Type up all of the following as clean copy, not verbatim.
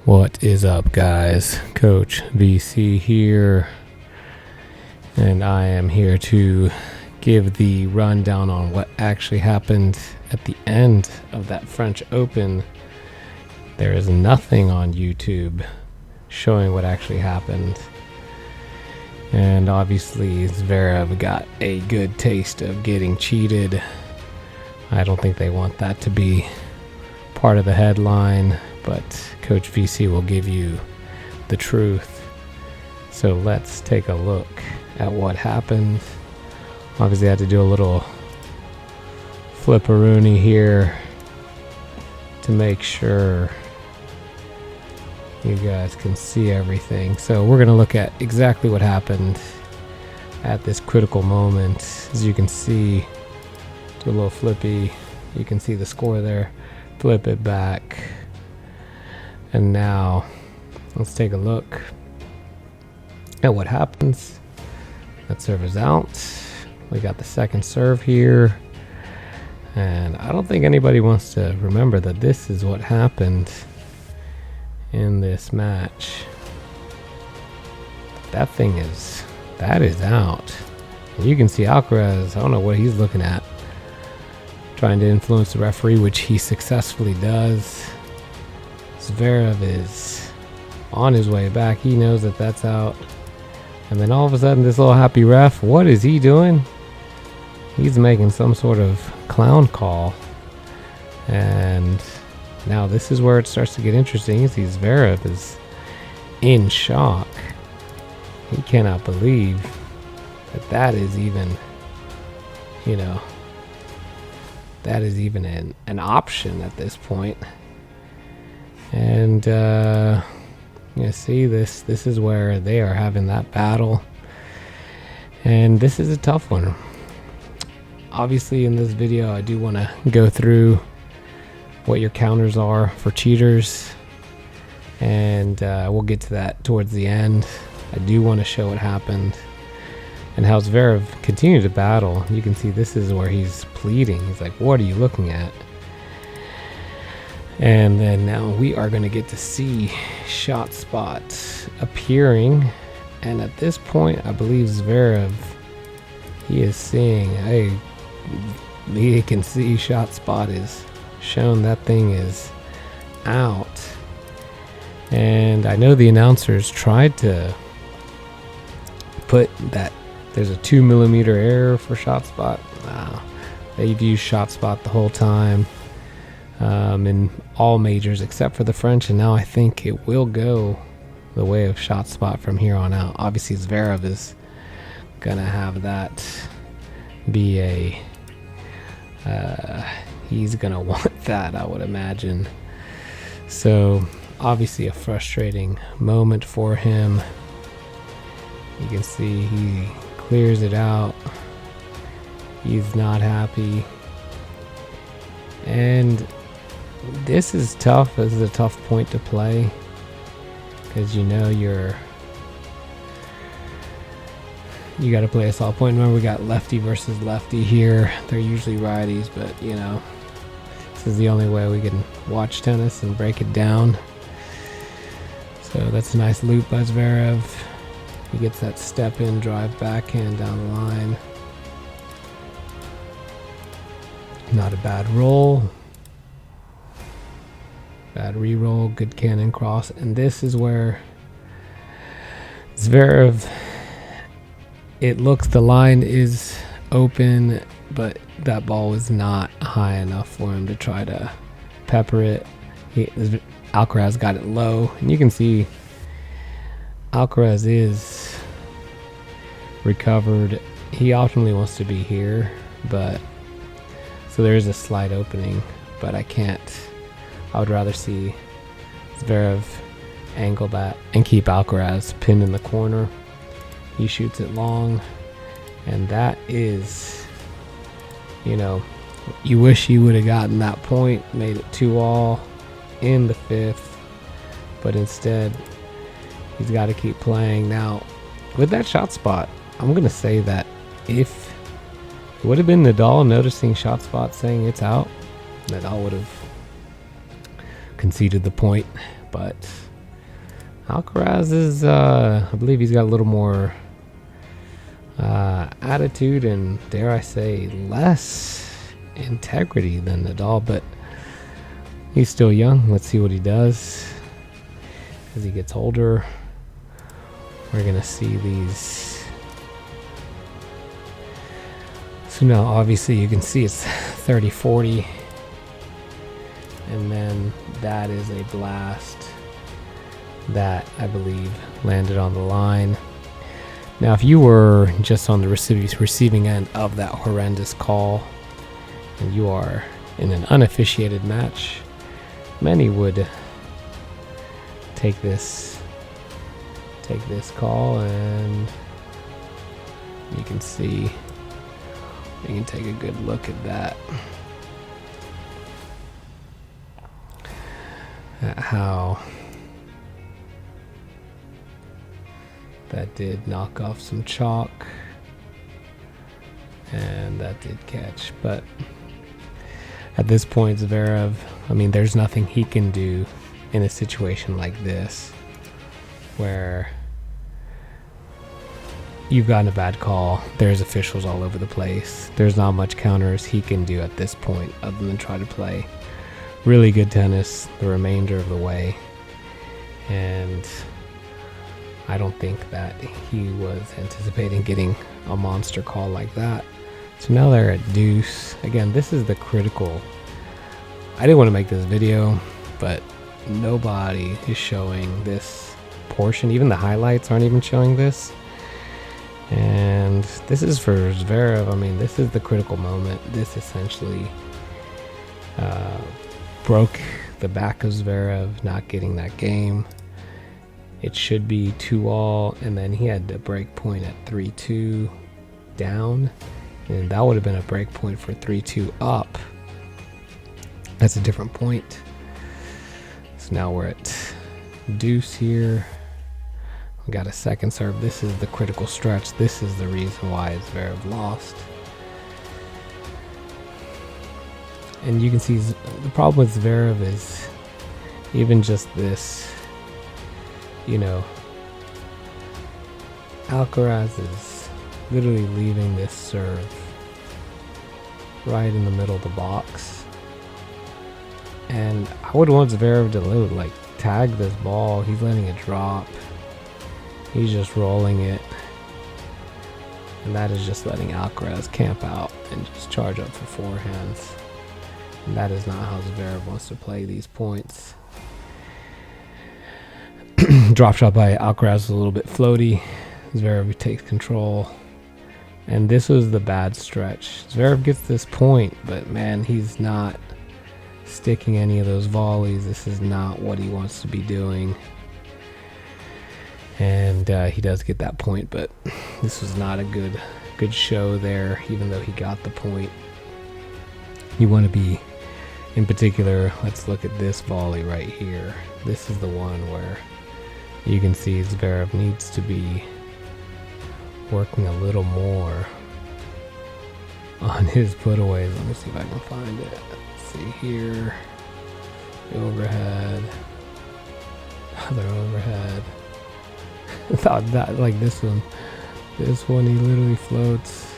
What is up, guys? Coach VC here, and I am here to give the rundown on what actually happened at the end of that French Open. There is nothing on YouTube showing what actually happened, and obviously Zverev got a good taste of getting cheated. I don't think they want that to be part of the headline, but Coach VC will give you the truth. So let's take a look at what happened. Obviously I had to do a little flipperoonie here to make sure you guys can see everything. So we're going to look at exactly what happened at this critical moment. As you can see, do a little flippy, you can see the score there. Flip it back, and now let's take a look at what happens. That serve is out. We got the second serve here, and I don't think anybody wants to remember that this is what happened in this match. That is out. And you can see Alcaraz, I don't know what he's looking at, trying to influence the referee, which he successfully does. Zverev is on his way back. He knows that that's out. And then all of a sudden, this little happy ref, what is he doing? He's making some sort of clown call. And now this is where it starts to get interesting. You see Zverev is in shock. He cannot believe that that is even, that is even an option at this point. And you see this is where they are having that battle, and this is a tough one. Obviously in this video I do want to go through what your counters are for cheaters, and we'll get to that towards the end. I do want to show what happened and how Zverev continued to battle. You can see this is where he's pleading. He's like, what are you looking at? And then now we are going to get to see shot spots appearing. And at this point, I believe Zverev, he is seeing, hey, he can see shot spot is shown. That thing is out. And I know the announcers tried to put that there's a 2 millimeter error for shot spot. Wow. They've used shot spot the whole time in all majors except for the French, and now I think it will go the way of shot spot from here on out. Obviously Zverev is gonna have that be a he's gonna want that, I would imagine. So obviously a frustrating moment for him. You can see he clears it out. He's not happy, and this is tough. This is a tough point to play because you got to play a solid point. Remember, we got lefty versus lefty here. They're usually righties, but this is the only way we can watch tennis and break it down. So that's a nice loop by Zverev. He gets that step in, drive backhand down the line. Not a bad roll. Bad re-roll, good cannon cross. And this is where Zverev, it looks the line is open, but that ball was not high enough for him to try to pepper it. Alcaraz got it low, and you can see Alcaraz is recovered. He ultimately wants to be here, but so there is a slight opening, but I would rather see Zverev angle that and keep Alcaraz pinned in the corner. He shoots it long, and that is, you wish he would have gotten that point, made it 2-all in the fifth, but instead he's got to keep playing. Now, with that shot spot, I'm going to say that if it would have been Nadal noticing shot spot saying it's out, Nadal would have conceded the point, but Alcaraz is, I believe he's got a little more attitude and, dare I say, less integrity than Nadal, but he's still young. Let's see what he does as he gets older. We're gonna see these. So now obviously you can see it's 30-40, and then that is a blast that I believe landed on the line. Now if you were just on the receiving end of that horrendous call and you are in an unofficiated match, many would take this call, and you can see, you can take a good look at that, at how that did knock off some chalk, and that did catch. But at this point, Zverev, I mean, there's nothing he can do in a situation like this where you've gotten a bad call, there's officials all over the place. There's not much counters he can do at this point other than try to play really good tennis the remainder of the way. And I don't think that he was anticipating getting a monster call like that. So now they're at deuce. Again, this is the critical. I didn't want to make this video, but nobody is showing this portion. Even the highlights aren't even showing this. And this is for Zverev. I mean, this is the critical moment. This essentially broke the back of Zverev not getting that game. It should be 2-all, and then he had a break point at 3-2 down, and that would have been a break point for 3-2 up. That's a different point. So now we're at deuce here. We got a second serve. This is the critical stretch. This is the reason why Zverev lost. And you can see the problem with Zverev is even just this, you know, Alcaraz is literally leaving this serve right in the middle of the box. And I would want Zverev to like tag this ball. He's letting it drop. He's just rolling it. And that is just letting Alcaraz camp out and just charge up for forehands. And that is not how Zverev wants to play these points. Drop shot by Alcaraz is a little bit floaty. Zverev takes control. And this was the bad stretch. Zverev gets this point, but man, he's not sticking any of those volleys. This is not what he wants to be doing. And he does get that point, but this was not a good show there, even though he got the point. You want to be, in particular, let's look at this volley right here. This is the one where you can see Zverev needs to be working a little more on his putaways. Let me see if I can find it. Let's see here. The overhead. Other overhead. I thought that, like this one, he literally floats.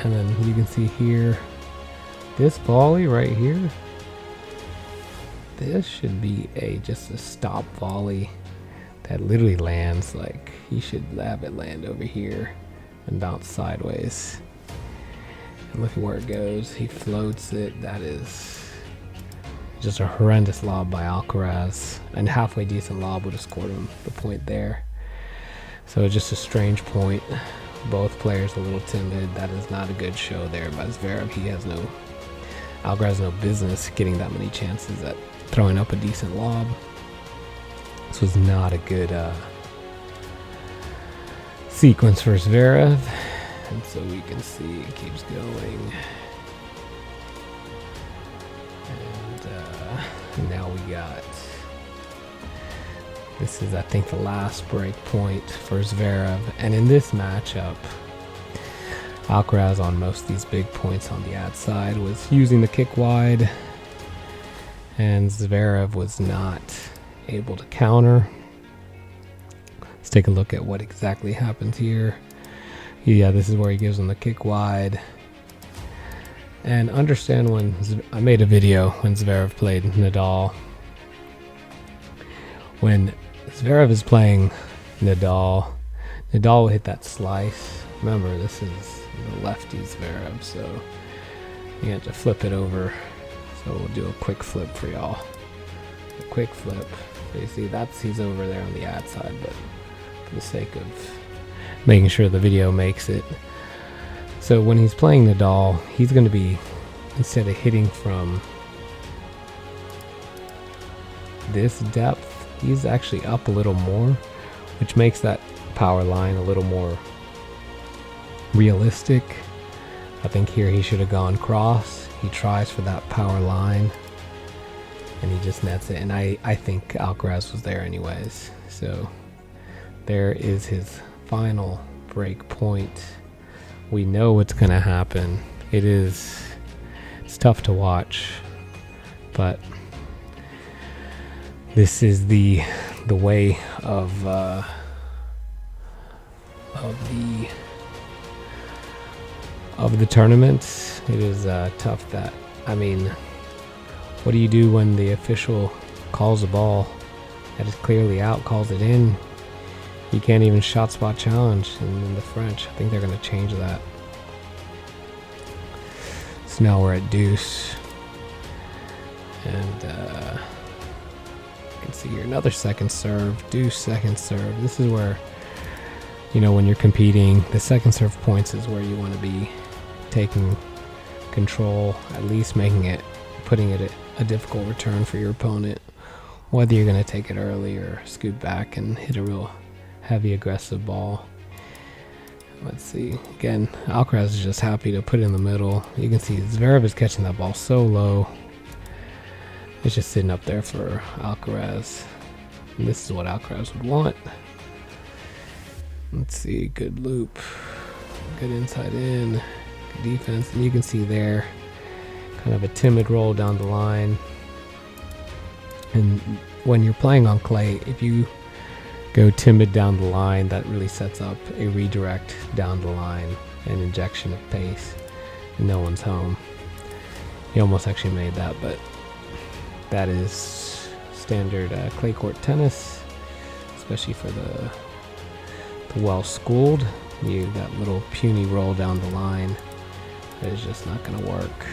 And then you can see here, this volley right here, this should be just a stop volley that literally lands. Like, he should have it land over here and bounce sideways. And look at where it goes. He floats it. That is just a horrendous lob by Alcaraz, and halfway decent lob would have scored him the point there. So just a strange point. Both players a little timid. That is not a good show there by Zverev. Alcaraz has no business getting that many chances at throwing up a decent lob. This was not a good sequence for Zverev. And so we can see it keeps going. And now we got, this is I think the last break point for Zverev. And in this matchup, Alcaraz on most of these big points on the ad side was using the kick wide, and Zverev was not able to counter. Let's take a look at what exactly happens here. Yeah, this is where he gives him the kick wide. And understand when I made a video when Zverev played Nadal. When Zverev is playing Nadal will hit that slice. Remember, this is the lefty Zverev, so you have to flip it over. So we'll do a quick flip for y'all. A quick flip. So you see, he's over there on the ad side, but for the sake of making sure the video makes it. So when he's playing Nadal, he's going to be, instead of hitting from this depth, he's actually up a little more, which makes that power line a little more realistic. I think here he should have gone cross. He tries for that power line and he just nets it. And I think Alcaraz was there anyways. So there is his final break point. We know what's going to happen. It's tough to watch, but this is the way of the tournament. It is tough that, I mean, what do you do when the official calls a ball that is clearly out, calls it in? You can't even shot spot challenge. And in the French, I think they're going to change that. So now we're at deuce. And you can see here another second serve, deuce second serve. This is where, you know, when you're competing, the second serve points is where you want to be taking control, at least putting it at a difficult return for your opponent, whether you're going to take it early or scoot back and hit a real heavy aggressive ball. Let's see, again, Alcaraz is just happy to put it in the middle. You can see Zverev is catching that ball so low. It's just sitting up there for Alcaraz. And this is what Alcaraz would want. Let's see, good loop, good inside in, good defense. And you can see there, kind of a timid roll down the line. And when you're playing on clay, if you go timid down the line, that really sets up a redirect down the line, an injection of pace, and no one's home. He almost actually made that, but that is standard clay court tennis, especially for the well-schooled. That little puny roll down the line, that is just not going to work.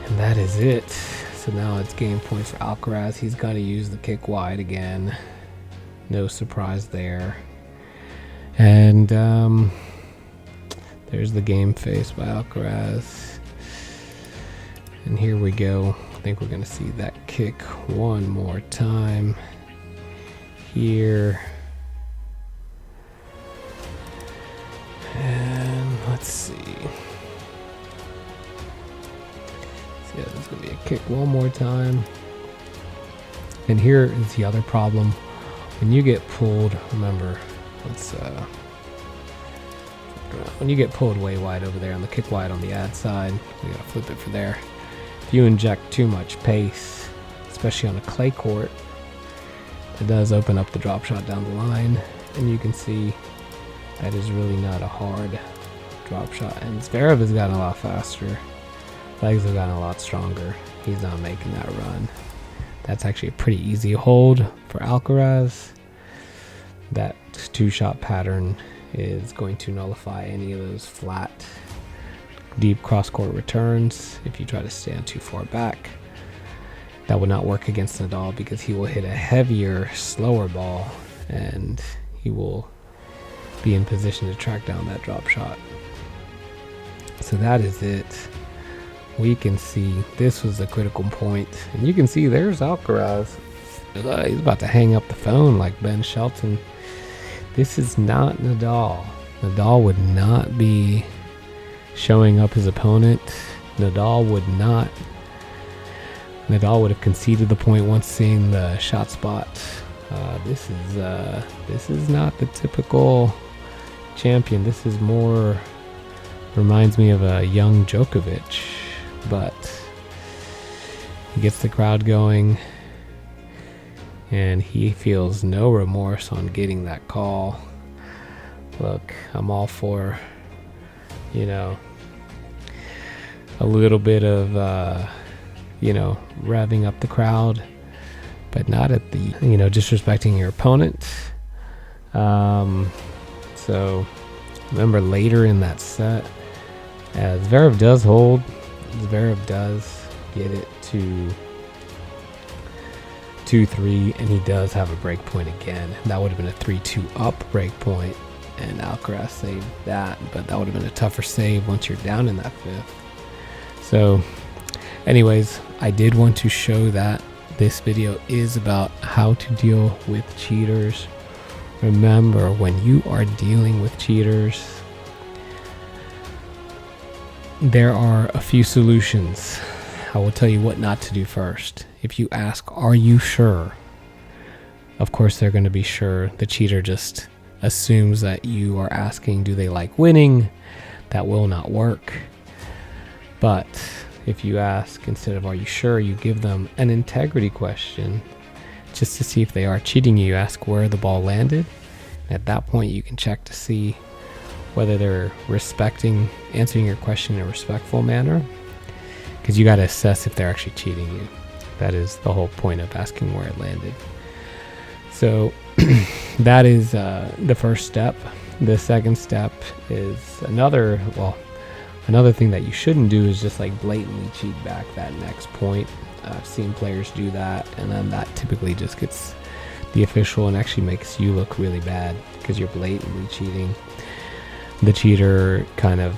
And that is it. So now it's game point for Alcaraz. He's got to use the kick wide again. No surprise there. And there's the game face by Alcaraz. And here we go. I think we're going to see that kick one more time here. And let's see. Yeah, there's going to be a kick one more time. And here is the other problem. When you get pulled, remember, when you get pulled way wide over there on the kick wide on the ad side, we got to flip it for there. If you inject too much pace, especially on a clay court, it does open up the drop shot down the line. And you can see that is really not a hard drop shot. And Zverev has gotten a lot faster. Legs have gotten a lot stronger. He's not making that run. That's actually a pretty easy hold for Alcaraz. That two-shot pattern is going to nullify any of those flat, deep cross-court returns. If you try to stand too far back, that would not work against Nadal because he will hit a heavier, slower ball, and he will be in position to track down that drop shot. So that is it. We can see this was the critical point, and you can see there's Alcaraz. He's about to hang up the phone like Ben Shelton. This is not Nadal. Nadal would not be showing up his opponent. Nadal would have conceded the point once seeing the shot spot. This is not the typical champion. This is more, reminds me of a young Djokovic, but he gets the crowd going. and he feels no remorse on getting that call. Look, I'm all for, you know, a little bit of, revving up the crowd, but not at the, disrespecting your opponent. So remember later in that set, as Zverev does hold, Zverev does get it to 2-3, and he does have a break point again. That would have been a 3-2 up break point, and Alcaraz saved that, but that would have been a tougher save once you're down in that fifth. So anyways, I did want to show that this video is about how to deal with cheaters. Remember, when you are dealing with cheaters, there are a few solutions. I will tell you what not to do first. If you ask, are you sure? Of course they're going to be sure. The cheater just assumes that you are asking, do they like winning? That will not work. But if you ask, instead of are you sure, you give them an integrity question just to see if they are cheating you. You ask where the ball landed. And at that point, you can check to see whether they're answering your question in a respectful manner, because you got to assess if they're actually cheating you. That is the whole point of asking where it landed. So that is the first step. The second step is another thing that you shouldn't do is just like blatantly cheat back that next point. I've seen players do that, and then that typically just gets the official and actually makes you look really bad because you're blatantly cheating. The cheater kind of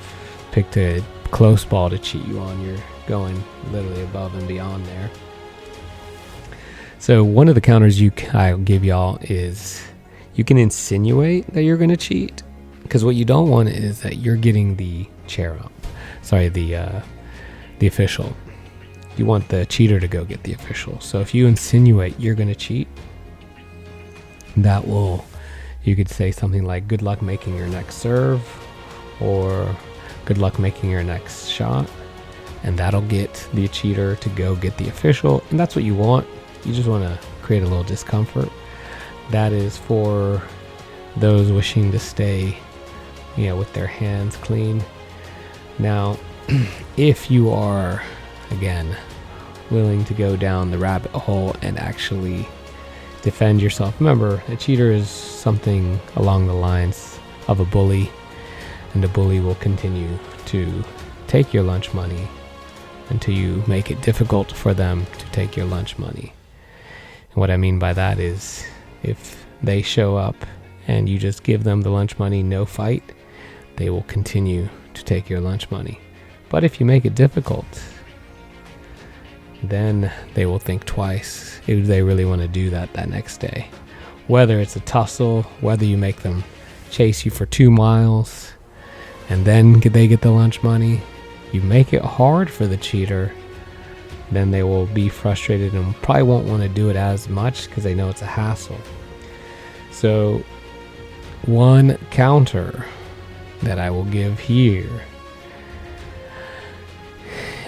picked a close ball to cheat you on. You're going literally above and beyond there. So one of the counters I'll give y'all is you can insinuate that you're going to cheat, because what you don't want is that you're getting the chair up. Sorry, the official. You want the cheater to go get the official. So if you insinuate you're going to cheat, you could say something like, good luck making your next serve, or good luck making your next shot, and that'll get the cheater to go get the official. And that's what you want. You just want to create a little discomfort. That is for those wishing to stay, with their hands clean. Now, if you are, again, willing to go down the rabbit hole and actually defend yourself, remember, a cheater is something along the lines of a bully, and a bully will continue to take your lunch money until you make it difficult for them to take your lunch money. And what I mean by that is, if they show up and you just give them the lunch money, no fight, they will continue to take your lunch money. But if you make it difficult, then they will think twice if they really want to do that next day. Whether it's a tussle, whether you make them chase you for 2 miles and then they get the lunch money, you make it hard for the cheater, then they will be frustrated and probably won't want to do it as much because they know it's a hassle. So one counter that I will give here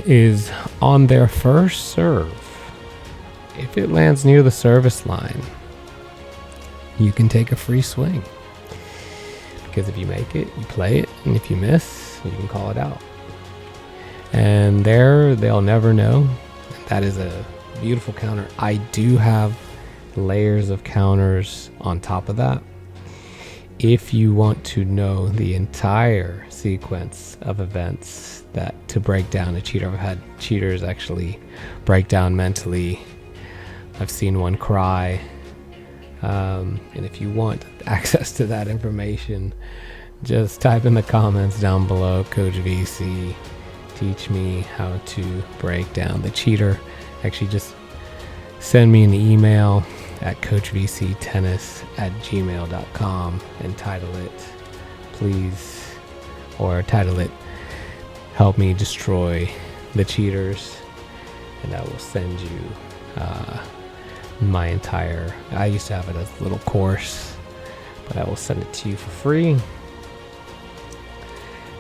is, on their first serve, if it lands near the service line, you can take a free swing, because if you make it, you play it, and if you miss, you can call it out. And they'll never know. That is a beautiful counter. I do have layers of counters on top of that. If you want to know the entire sequence of events to break down a cheater, I've had cheaters actually break down mentally. I've seen one cry. And if you want access to that information, just type in the comments down below, Coach VC, teach me how to break down the cheater. Actually, just send me an email at coachvctennis@gmail.com and title it, please, or title it, help me destroy the cheaters, and I will send you my entire, I used to have it as a little course, but I will send it to you for free,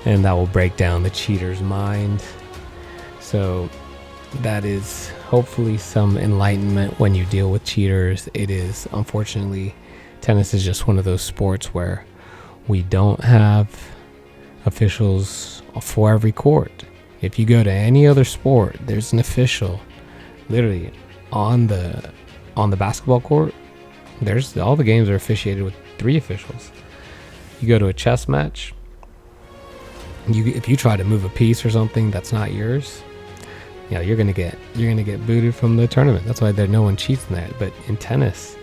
and that will break down the cheater's mind. So that is hopefully some enlightenment when you deal with cheaters. It is, unfortunately, tennis is just one of those sports where we don't have officials for every court. If you go to any other sport, there's an official literally on the basketball court. There's all the games are officiated with 3 officials. You go to a chess match, if you try to move a piece or something that's not yours, you're gonna get booted from the tournament. That's why no one cheats in that. But in tennis,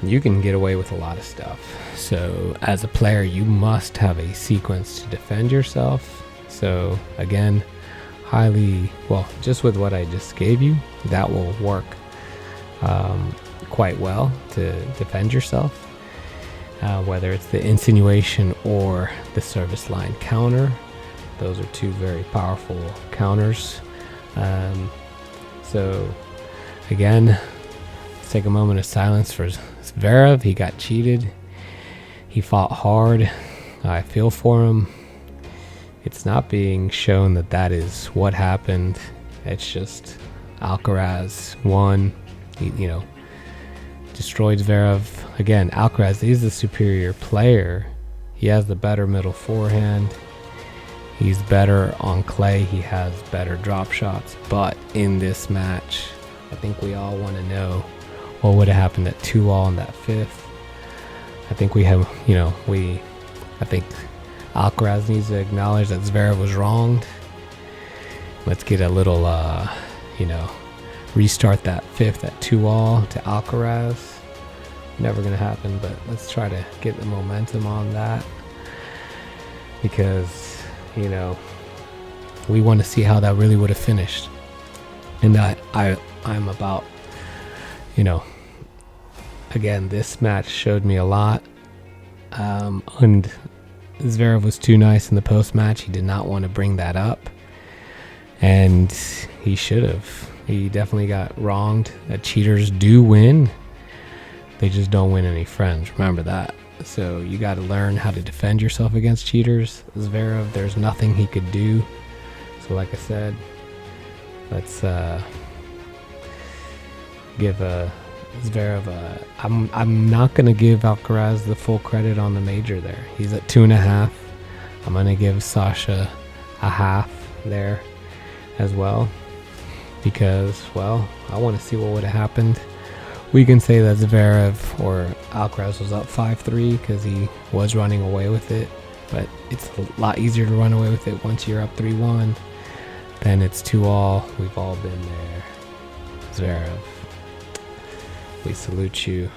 you can get away with a lot of stuff. So as a player, you must have a sequence to defend yourself. So again, just with what I just gave you, that will work quite well to defend yourself. Whether it's the insinuation or the service line counter, those are 2 very powerful counters. So again, let's take a moment of silence for Zverev. He got cheated. He fought hard. I feel for him. It's not being shown that is what happened. It's just Alcaraz won. He, destroyed Zverev. Again, Alcaraz is the superior player. He has the better middle forehand. He's better on clay. He has better drop shots. But in this match, I think we all want to know what would have happened at 2-all in that 5th. I think I think Alcaraz needs to acknowledge that Zverev was wronged. Let's get a little, restart that 5th at 2-all to Alcaraz. Never going to happen, but let's try to get the momentum on that. Because, we want to see how that really would have finished. And I'm about, again, this match showed me a lot. And Zverev was too nice in the post-match. He did not want to bring that up. And he should have. He definitely got wronged. Cheaters do win. They just don't win any friends. Remember that. So you got to learn how to defend yourself against cheaters. Zverev, there's nothing he could do. So like I said, let's give Zverev I'm not going to give Alcaraz the full credit on the major there. He's at 2.5. I'm going to give Sasha a half there as well. Because, I want to see what would have happened. We can say that Zverev or Alcaraz was up 5-3 because he was running away with it. But it's a lot easier to run away with it once you're up 3-1. Then it's 2-all. We've all been there. Zverev, we salute you.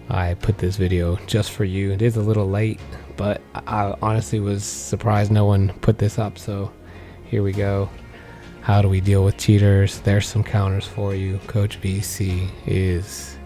I put this video just for you. It is a little late, but I honestly was surprised no one put this up. So here we go. How do we deal with cheaters? There's some counters for you. Coach BC is